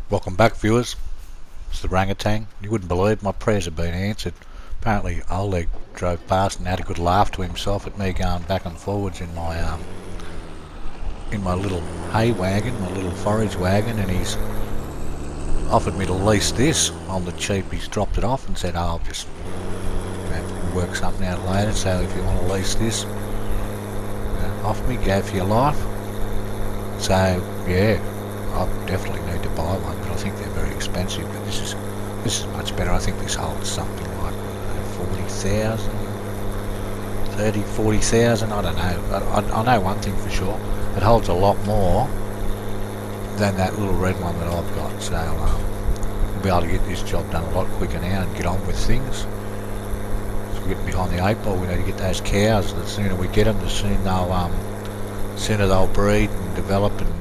Welcome back, viewers. It's the Rangatang. You wouldn't believe my prayers have been answered. Apparently Oleg drove past and had a good laugh to himself at me going back and forwards in my little hay wagon, my little forage wagon, and he's offered me to lease this on the cheap. He's dropped it off and said, "Oh, I'll just work something out later, so if you want to lease this, off me, go for your life." So yeah, I definitely need to buy one, but I think they're very expensive. But this is much better. I think this holds something like 40,000, 30, 40,000. I don't know. I know one thing for sure. It holds a lot more than that little red one that I've got. So we'll be able to get this job done a lot quicker now and get on with things. So we're getting behind the 8 ball. We need to get those cows. The sooner we get them, the sooner they'll breed and develop and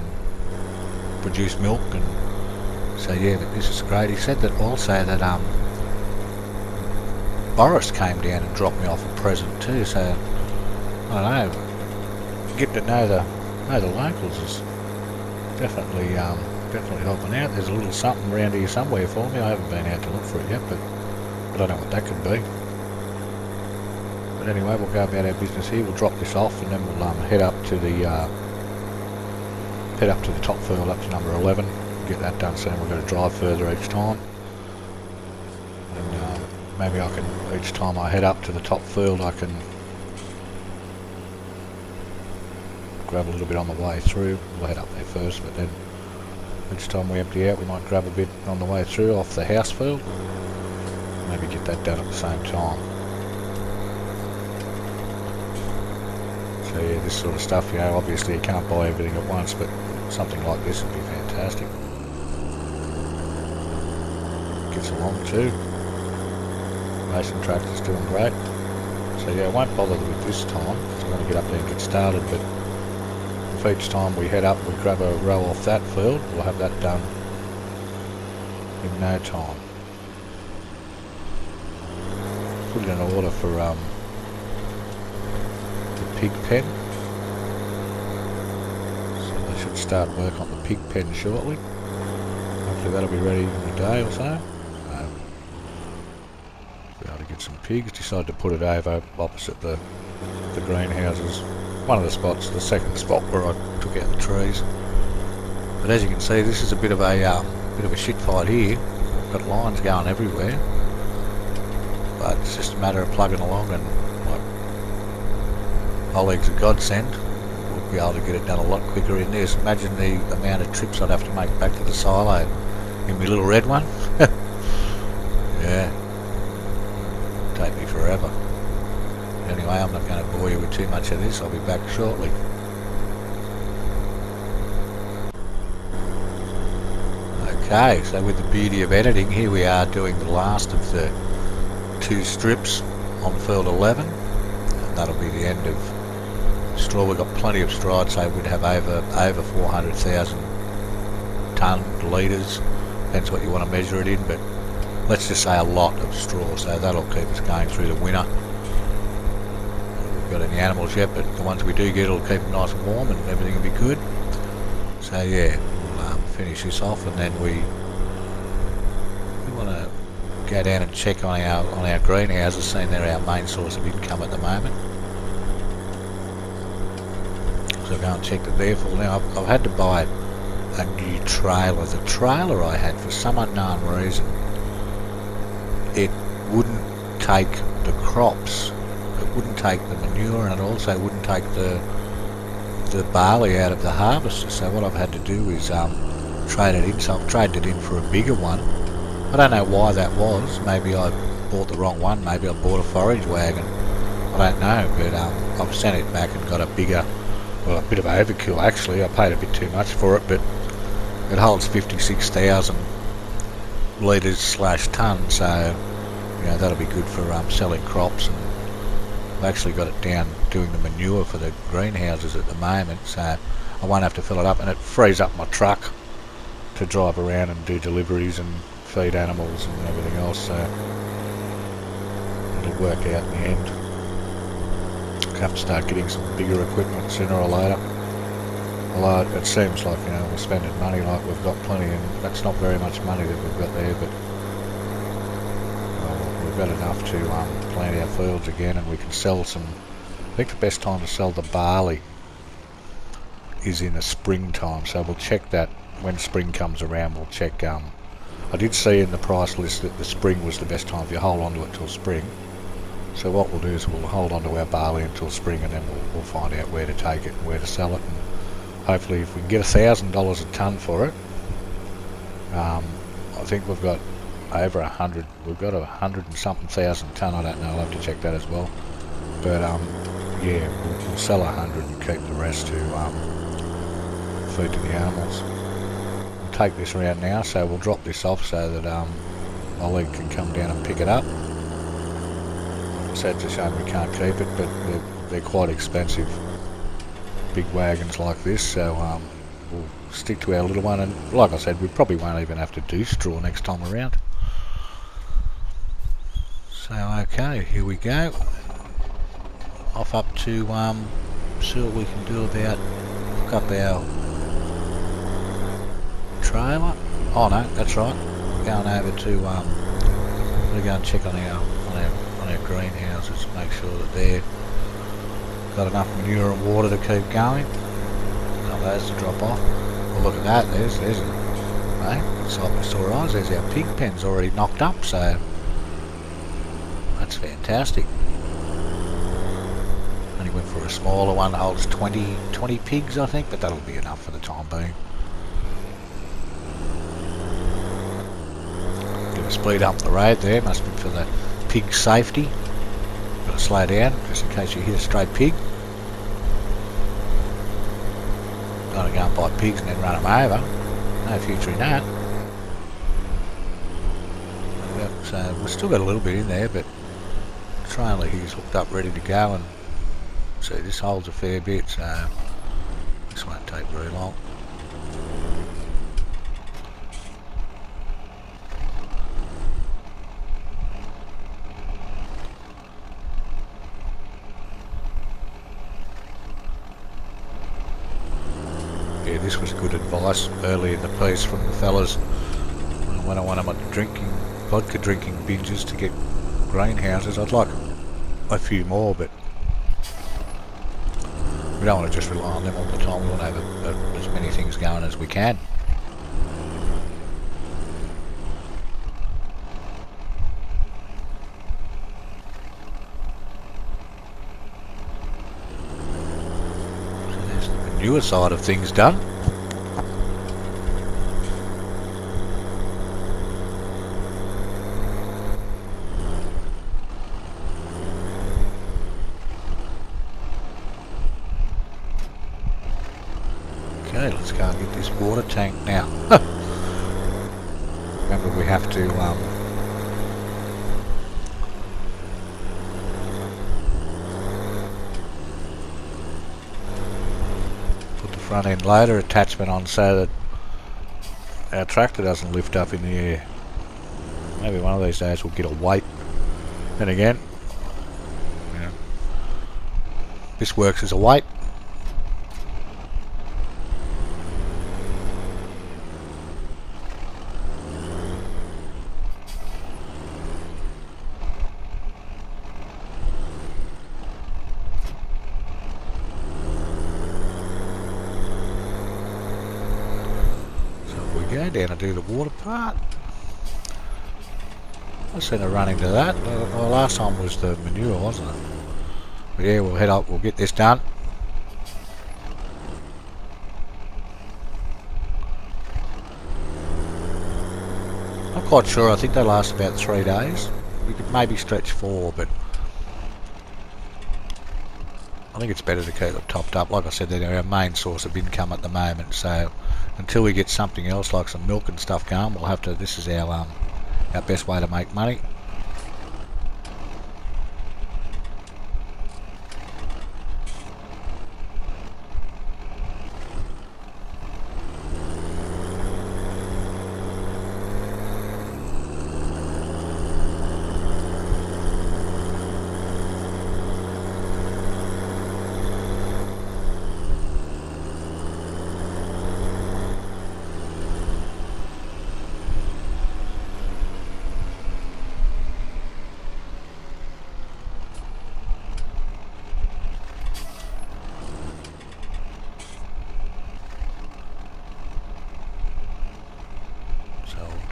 produce milk. And so yeah, but this is great. He said that also that Boris came down and dropped me off a present too, so I don't know, get to know the locals is definitely helping out. There's a little something around here somewhere for me. I haven't been out to look for it yet, but I don't know what that could be. But anyway, we'll go about our business here. We'll drop this off and then we'll head up to the top field, up to number 11. Get that done soon. We're going to drive further each time, and maybe I can, each time I head up to the top field, I can grab a little bit on the way through. We'll head up there first, but then each time we empty out, we might grab a bit on the way through off the house field. Maybe get that done at the same time. So yeah, this sort of stuff, obviously you can't buy everything at once, but something like this would be fantastic. Gets along too. Racing tractor's doing great. So yeah, I won't bother with this time because I'm going to get up there and get started, but if each time we head up we grab a row off that field, we'll have that done in no time. Put in an order for the pig pen. So they should start work on the pig pen shortly. Hopefully that'll be ready in a day or so. Be able to get some pigs. Decided to put it over opposite the greenhouses. One of the spots, the second spot where I took out the trees. But as you can see, this is a bit of a shit fight here. Got lines going everywhere. But it's just a matter of plugging along, and like Oleg's a godsend. We'll be able to get it done a lot quicker in this. Imagine the amount of trips I'd have to make back to the silo in my little red one. Yeah, take me forever. Anyway, I'm not going to bore you with too much of this. I'll be back shortly. Okay, so with the beauty of editing, here we are doing the last of the 2 strips on field 11, and that'll be the end of straw. We've got plenty of straw. I'd say we'd have over 400,000 litres, depends what you want to measure it in, but let's just say a lot of straw, so that'll keep us going through the winter. We've got any animals yet, but the ones we do get will keep them nice and warm and everything will be good. So yeah, we'll finish this off, and then we want to go down and check on our greenhouses, seeing they're our main source of income at the moment. So go and check that there for now. I've had to buy a new trailer. The trailer I had, for some unknown reason, it wouldn't take the crops, it wouldn't take the manure, and it also wouldn't take the barley out of the harvester. So what I've had to do is trade it in. So I've traded it in for a bigger one. I don't know why that was. Maybe I bought the wrong one. Maybe I bought a forage wagon. I don't know, but I've sent it back and got a bigger, well, a bit of overkill actually. I paid a bit too much for it, but it holds 56,000 litres / tonne, so that'll be good for selling crops. And I've actually got it down doing the manure for the greenhouses at the moment, so I won't have to fill it up, and it frees up my truck to drive around and do deliveries and feed animals and everything else, so it'll work out in the end. I'll have to start getting some bigger equipment sooner or later. Although it seems like, you know, we're spending money like we've got plenty, and that's not very much money that we've got there, but we've got enough to plant our fields again, and we can sell some. I think the best time to sell the barley is in the springtime, so we'll check that when spring comes around. We'll check. I did see in the price list that the spring was the best time if you hold on to it till spring. So what we'll do is we'll hold on to our barley until spring, and then we'll find out where to take it and where to sell it. And hopefully, if we can get $1,000 a tonne for it, I think we've got over 100. We've got 100 and something thousand tonne. I don't know. I'll have to check that as well. But yeah, we'll sell 100 and keep the rest to feed to the animals. We'll take this around now, so we'll drop this off so that Ollie can come down and pick it up. So it's a shame we can't keep it, but they're quite expensive, big wagons like this, so we'll stick to our little one, and like I said, we probably won't even have to do straw next time around. So okay, here we go, off up to see what we can do about hook up our trailer. Oh no, that's right, going over to we're going to check on our greenhouses, make sure that they're got enough manure and water to keep going. Got those to drop off. Well, look at that, there's it's like we saw eyes, there's our pig pens already knocked up, so that's fantastic. Only went for a smaller one that holds 20 pigs I think, but that'll be enough for the time being. Gonna speed up the road there, must be for the pig safety. Gotta slow down just in case you hit a stray pig. Gotta go and buy pigs and then run them over. No future in that. So we've still got a little bit in there, but the trailer here's hooked up ready to go, and see this holds a fair bit, so this won't take very long. Yeah, this was good advice early in the piece from the fellas when I went on my vodka drinking binges to get greenhouses. I'd like a few more, but we don't want to just rely on them all the time. We want to have as many things going as we can. So there's the manure side of things done. Okay, let's go and get this water tank now. Remember, we have to put the front end loader attachment on so that our tractor doesn't lift up in the air. Maybe one of these days we'll get a weight. And again, you know, this works as a weight. Go down and do the water part. I've seen her run into that. Well, last time was the manure, wasn't it? But yeah, we'll head up, we'll get this done. Not quite sure, I think they last about 3 days. We could maybe stretch 4, but I think it's better to keep them topped up. Like I said, they're our main source of income at the moment, so until we get something else like some milk and stuff going, we'll have to, this is our best way to make money.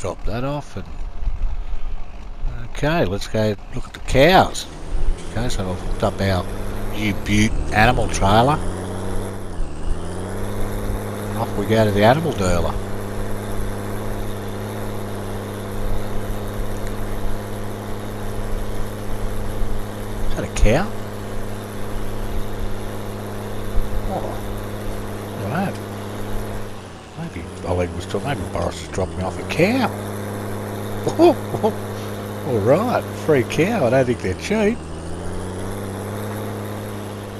drop that off. And okay, let's go look at the cows. Okay, so I've hooked up our U-Butte animal trailer. Off we go to the animal dealer. Is that a cow? Oh, look at that. Maybe Boris was dropping me off a cow. Alright, free cow. I don't think they're cheap.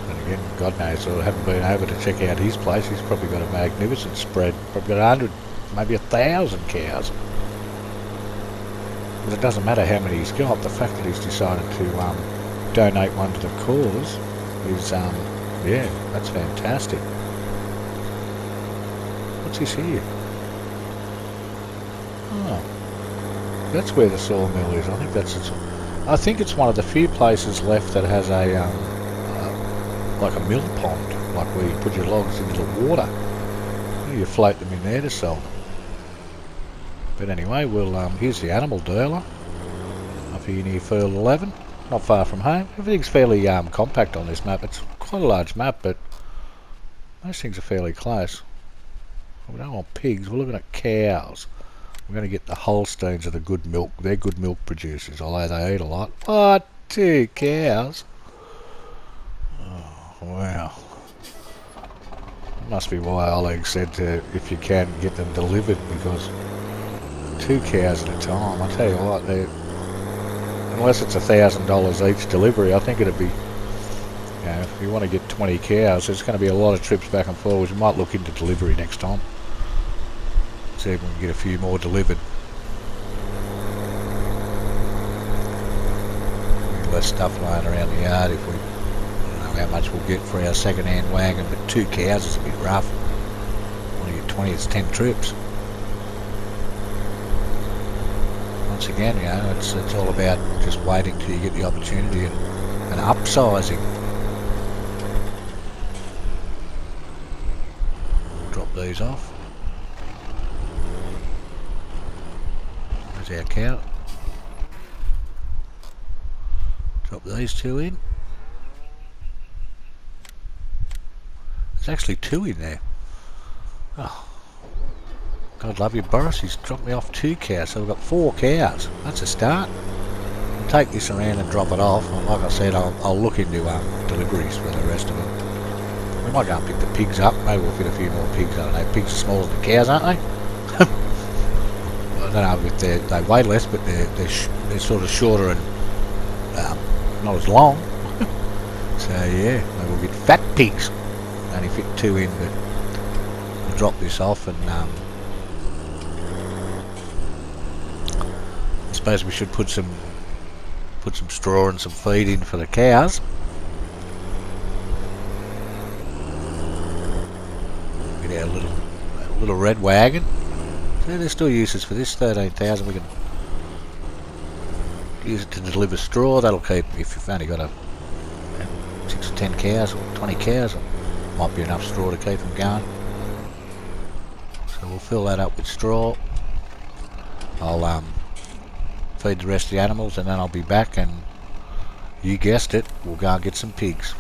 And again, God knows, I haven't been over to check out his place. He's probably got a magnificent spread. Probably got 100, maybe 1,000 cows. But it doesn't matter how many he's got. The fact that he's decided to donate one to the cause is, yeah, that's fantastic. What's this here? Oh, that's where the sawmill is. I think it's one of the few places left that has a like a mill pond, like where you put your logs into the water. You float them in there to sell them. But anyway, here's the animal dealer up here near Field 11, not far from home. Everything's fairly compact on this map. It's quite a large map, but most things are fairly close. We don't want pigs, we're looking at cows. We're going to get the Holsteins of the good milk. They're good milk producers, although they eat a lot. What? 2 cows? Oh, wow. That must be why Oleg said if you can get them delivered, because 2 cows at a time, I tell you what, unless it's $1,000 each delivery, I think it'd be, if you want to get 20 cows, there's going to be a lot of trips back and forwards. We might look into delivery next time. See if we can get a few more delivered. Less stuff lying around the yard if we, I don't know how much we'll get for our second-hand wagon, but 2 cows is a bit rough. When you get 20, it's 10 trips. Once again, it's all about just waiting till you get the opportunity and upsizing. Drop these off. There's our cow. Drop these 2 in. There's actually 2 in there. Oh, God love you, Boris. He's dropped me off 2 cows, so we've got 4 cows. That's a start. I'll take this around and drop it off. And like I said, I'll look into deliveries for the rest of them. We might go and pick the pigs up. Maybe we'll fit a few more pigs. I don't know. Pigs are smaller than cows, aren't they? I don't know if they weigh less, but they're sort of shorter and not as long. So yeah, maybe we'll get fat pigs. Only fit 2 in, but we'll drop this off and I suppose we should put some straw and some feed in for the cows. Get our little red wagon. So there's still uses for this. 13,000. We can use it to deliver straw. That'll keep, if you've only got 6 or 10 cows or 20 cows, it might be enough straw to keep them going. So we'll fill that up with straw. I'll feed the rest of the animals, and then I'll be back, and you guessed it, we'll go and get some pigs.